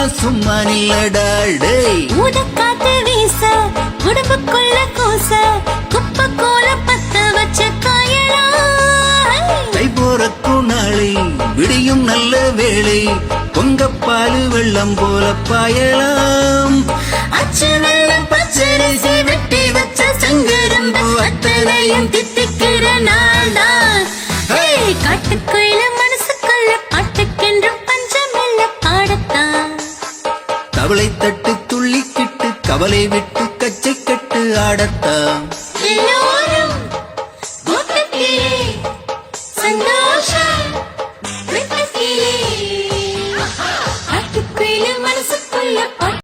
எல்லாம் சும்மா நில்லடாடே. ஊதக்காத்து வீச உடம்புக்குள்ள கூச குப்பை கோல பத்த வச்ச காயலா. கை போறக்கும் நாளை விடியும் நல்ல வேளை பொங்கப்பாலு வெள்ளம் போல பாயலாம். அச்சு வெள்ளம் பச்சரிசி வெட்டி வச்ச சங்கரம்பு அத்தனையும் தித்திக்கிற நாள்தான். காட்டுக்குள்ள மனசுக்குள்ள பாட்டுக்கென்றும் பஞ்சமில்ல பாடத்தான். தவளை தட்டு துள்ளிக்கிட்டு கவலை விட்டு கச்சை கட்டு ஆடத்தான்.